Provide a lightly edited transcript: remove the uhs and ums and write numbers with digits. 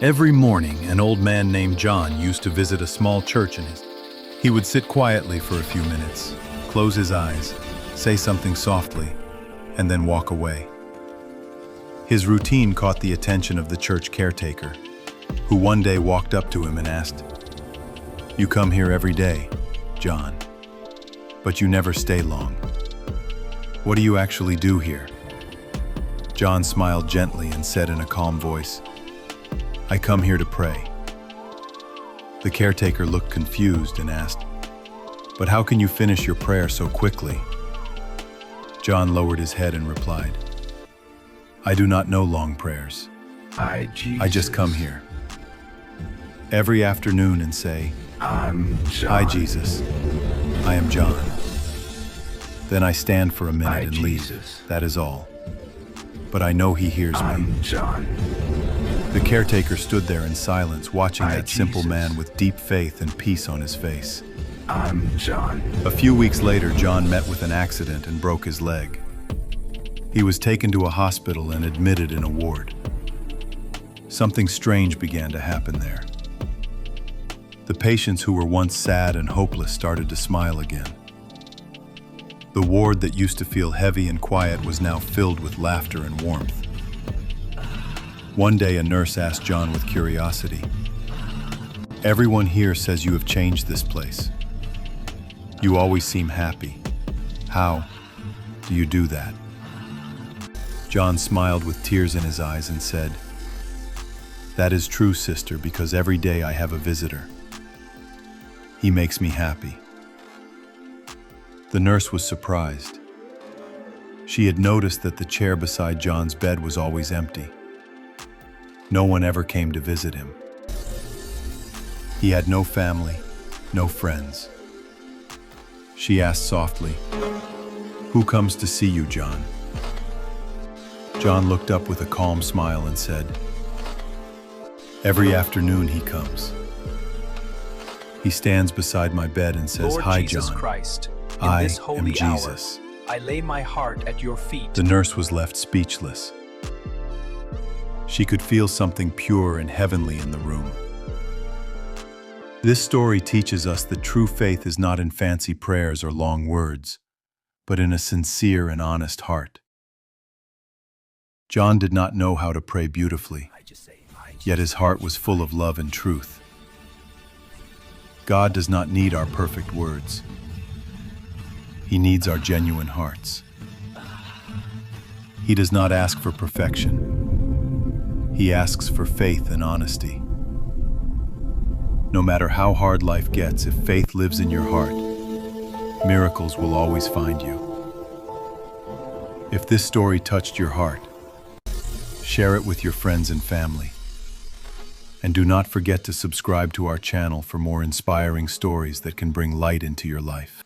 Every morning, an old man named John used to visit a small church in his. He would sit quietly for a few minutes, close his eyes, say something softly, and then walk away. His routine caught the attention of the church caretaker, who one day walked up to him and asked, "You come here every day, John, but you never stay long. What do you actually do here?" John smiled gently and said in a calm voice, "I come here to pray." The caretaker looked confused and asked, "But how can you finish your prayer so quickly?" John lowered his head and replied, "I do not know long prayers. I just come here every afternoon and say, 'Hi, Jesus. I am John.' Then I stand for a minute and leave. That is all. But I know he hears me." The caretaker stood there in silence, watching that simple man with deep faith and peace on his face. A few weeks later, John met with an accident and broke his leg. He was taken to a hospital and admitted in a ward. Something strange began to happen there. The patients who were once sad and hopeless started to smile again. The ward that used to feel heavy and quiet was now filled with laughter and warmth. One day, a nurse asked John with curiosity, "Everyone here says you have changed this place. You always seem happy. How do you do that?" John smiled with tears in his eyes and said, "That is true, sister, because every day I have a visitor. He makes me happy." The nurse was surprised. She had noticed that the chair beside John's bed was always empty. No one ever came to visit him. He had no family, no friends. She asked softly, "Who comes to see you, John?" John looked up with a calm smile and said, "Every afternoon he comes. He stands beside my bed and says, Lord 'Hi, Jesus John. Christ, in I this am holy Jesus.'" hour, I lay my heart at your feet. The nurse was left speechless. She could feel something pure and heavenly in the room. This story teaches us that true faith is not in fancy prayers or long words, but in a sincere and honest heart. John did not know how to pray beautifully, yet his heart was full of love and truth. God does not need our perfect words. He needs our genuine hearts. He does not ask for perfection. He asks for faith and honesty. No matter how hard life gets, if faith lives in your heart, miracles will always find you. If this story touched your heart, share it with your friends and family. And do not forget to subscribe to our channel for more inspiring stories that can bring light into your life.